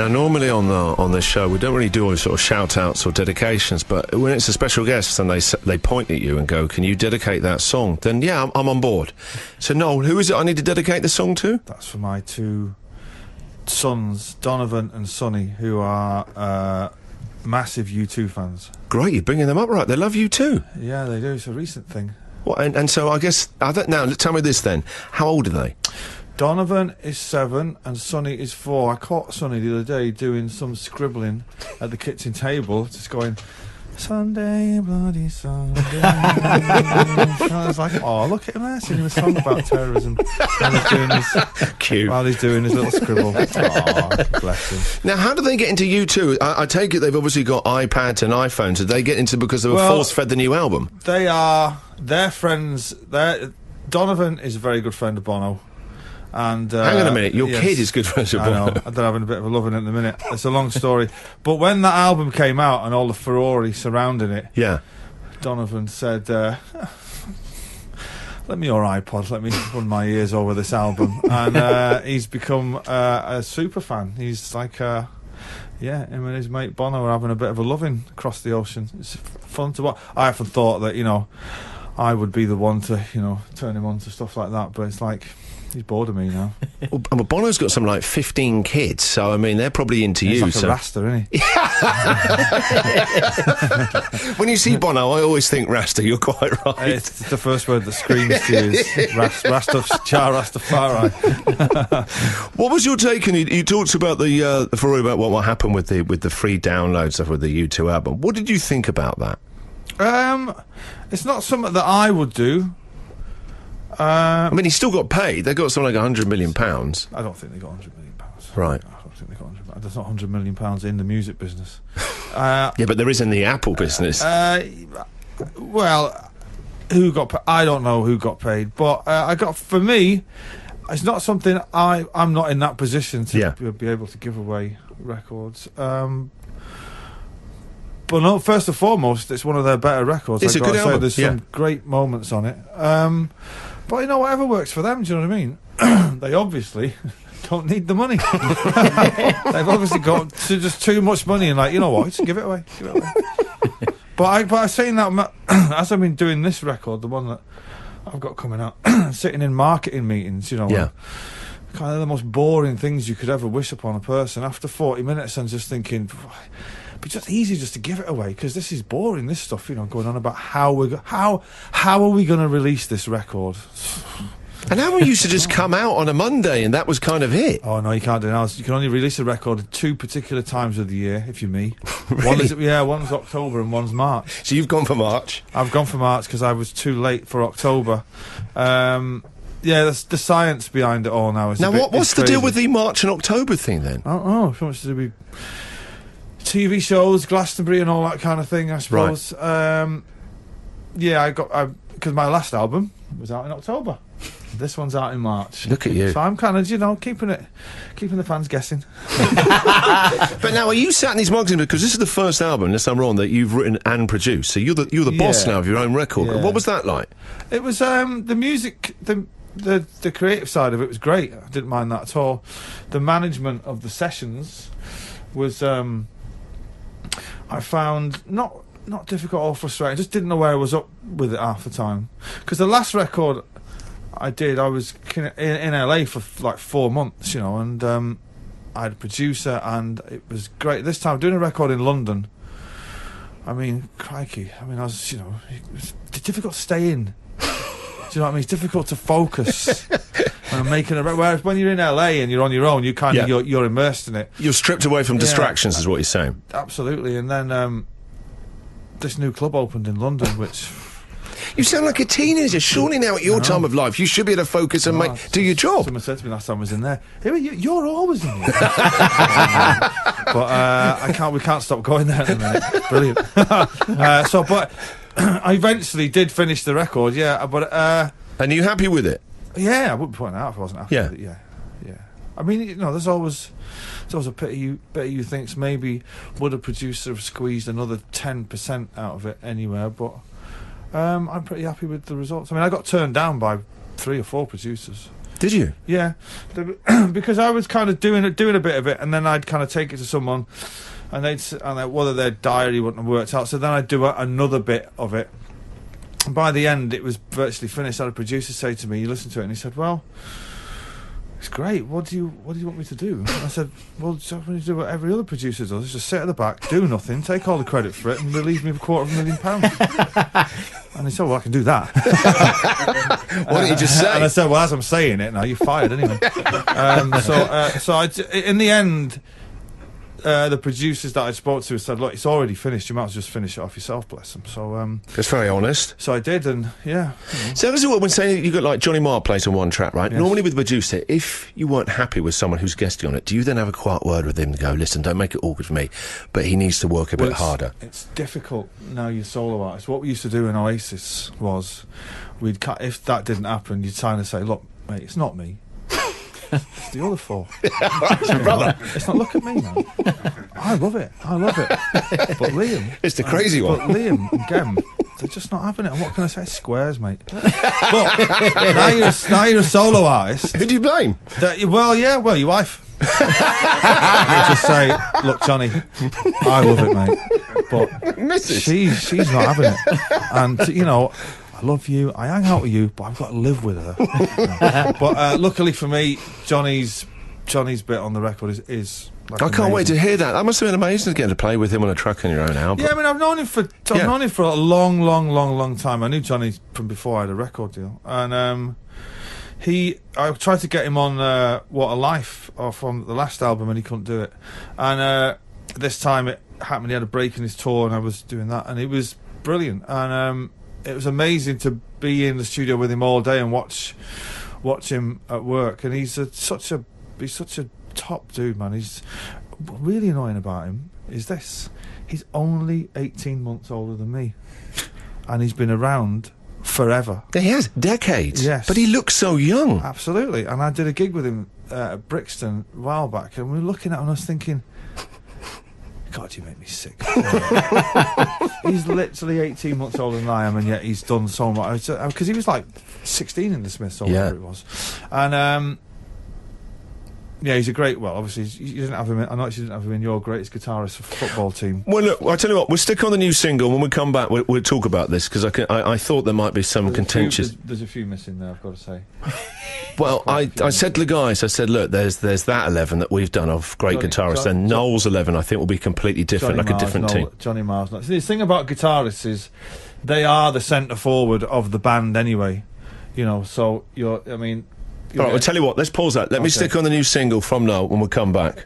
Now, normally on the show, we don't really do all sort of shout-outs or dedications, but when it's a special guest and they point at you and go, can you dedicate that song? Then, yeah, I'm on board. So, Noel, who is it I need to dedicate the song to? That's for my two sons, Donovan and Sonny, who are massive U2 fans. Great, you're bringing them up right. They love you too. Yeah, they do. It's a recent thing. What, and so I guess... now, tell me this then. How old are they? Donovan is 7 and Sonny is 4. I caught Sonny the other day doing some scribbling at the kitchen table, just going, Sunday, bloody Sunday. I was like, oh, look at him there singing a song about terrorism. While he's doing his little scribble. Oh, bless him. Now, how do they get into U2? I take it they've obviously got iPads and iPhones. Did they get into because they were force-fed the new album? They're friends. Donovan is a very good friend of Bono. And hang on a minute, your kid is good friends with Bono. I know, they're having a bit of a love in it at the minute. It's a long story. But when that album came out and all the furore surrounding it, Donovan said, let me your iPod, let me run my ears over this album. And he's become a super fan. He's like, him and his mate Bono are having a bit of a loving across the ocean. It's fun to watch. I often thought that, I would be the one to, turn him on to stuff like that, but it's like... He's bored of me now. Well, Bono's got something like 15 kids, so I mean they're probably into you. He's like a Rasta, isn't he? When you see Bono, I always think Rasta. You're quite right. It's the first word that screams to you is Rastafari. What was your take? And you talked about the furore about what happened with the free download stuff with the U2 album. What did you think about that? It's not something that I would do. I mean, he still got paid. They got something like £100 million. I don't think they got £100 million. Right. I don't think they got £100 million. There's not £100 million in the music business. Yeah, but there is in the Apple business. Well, who got paid? I don't know who got paid, but for me, it's not something I'm not in that position to be able to give away records. But no, first and foremost, it's one of their better records. It's a good album. There's some great moments on it. But whatever works for them, do you know what I mean? They obviously don't need the money. They've obviously got just too much money and you know what, just give it away. But I'm saying that as I've been doing this record, the one that I've got coming out, sitting in marketing meetings, kind of the most boring things you could ever wish upon a person. After 40 minutes, I'm just thinking... But just easy just to give it away because this is boring. This stuff, going on about how are we going to release this record? And how we used to just come out on a Monday, and that was kind of it. Oh no, you can't do it now. You can only release a record at 2 particular times of the year, if you're me. Really? One's October and one's March. So you've gone for March. I've gone for March because I was too late for October. That's the science behind it all now. Now, what's the deal with the March and October thing then? I don't know. So much to do with TV shows, Glastonbury, and all that kind of thing, I suppose. Right. Because my last album was out in October. This one's out in March. Look at you. So I'm kind of, keeping the fans guessing. But now, are you sat in these marketing because this is the first album, unless I'm wrong, that you've written and produced. So you're the boss now of your own record. Yeah. What was that like? It was the music, the creative side of it was great. I didn't mind that at all. The management of the sessions was. I found not difficult or frustrating. I just didn't know where I was up with it half the time. Because the last record I did, I was in LA for like 4 months, and I had a producer, and it was great. This time, doing a record in London, I mean, crikey. I was, it was difficult to stay in. Do you know what I mean? It's difficult to focus. When I'm making whereas when you're in LA and you're on your own, you kind of you're immersed in it. You're stripped away from distractions, is what you're saying. Absolutely. And then this new club opened in London, which you sound like a teenager. Surely now at your time of life, you should be able to focus and do your job. Someone said to me last time I was in there, "You're always in here." But we can't stop going there at the minute. Brilliant. But I eventually did finish the record. Yeah, but and are you happy with it? Yeah, I wouldn't point it out if I wasn't happy with it. Yeah. I mean, there's always a pity you thinks maybe would a producer have squeezed another 10% out of it anywhere, but I'm pretty happy with the results. I mean, I got turned down by 3 or 4 producers. Did you? Yeah, because I was kind of doing a bit of it, and then I'd kind of take it to someone, and whether their diary wouldn't have worked out. So then I'd do another bit of it. And by the end, it was virtually finished. I had a producer say to me, "You listened to it," and he said, "Well, it's great. What do you want me to do?" And I said, "Well, just want to do what every other producer does: just sit at the back, do nothing, take all the credit for it, and relieve me of £250,000." And he said, "Well, I can do that." Why don't you just say? And I said, "Well, as I'm saying it now, you're fired anyway." In the end, the producers that I spoke to said, "Look, it's already finished. You might as well just finish it off yourself, bless them." So that's very honest. So I did, and yeah. So this is what when saying you got like Johnny Marr plays on one track, right? Yes. Normally with the producer, if you weren't happy with someone who's guesting on it, do you then have a quiet word with him and go, "Listen, don't make it awkward for me, but he needs to work a bit harder"? It's difficult now. You're solo artist. What we used to do in Oasis was, if that didn't happen, you'd kind of say, "Look, mate, it's not me. It's the other four." Brother. It's not. Look at me, man. I love it. But Liam, it's the crazy one. But Liam and Gem, they're just not having it. And what can I say? Squares, mate. But now you're a solo artist. Who do you blame? Well, your wife. You just say, "Look, Johnny, I love it, mate, but Mrs. she's not having it." And I love you, I hang out with you, but I've got to live with her. But luckily for me, Johnny's bit on the record is like, I can't wait to hear that. That must have been amazing to get to play with him on a track on your own album. Yeah, I mean, I've known him for a long time. I knew Johnny from before I had a record deal, and I tried to get him on What a Life from the last album, and he couldn't do it. And this time it happened. He had a break in his tour, and I was doing that, and it was brilliant. And it was amazing to be in the studio with him all day and watch him at work. And he's such a top dude, man. He's really annoying about him is this: he's only 18 months older than me, and he's been around forever. He has decades. Yes, but he looks so young. Absolutely. And I did a gig with him at Brixton a while back, and we were looking at him and I was thinking, God, you make me sick. He's literally 18 months older than I am, and yet he's done so much. Because he was like 16 in the Smiths or whatever it was. And yeah, he's a great. Well, obviously, you didn't have him. I noticed you didn't have him in your greatest guitarist football team. Well, look, I tell you what, we'll stick on the new single. When we come back, we'll talk about this because I thought there might be some contentious. There's a few missing there, I've got to say. Well, I said to the guys, I said, look, there's that 11 that we've done of great guitarists, and Noel's 11, I think, will be completely different, like a different team. Johnny Marr's. So the thing about guitarists is they are the centre forward of the band anyway. So I mean. All right, I'll tell you what, let's pause that. Let me stick on the new single from Noel when we come back.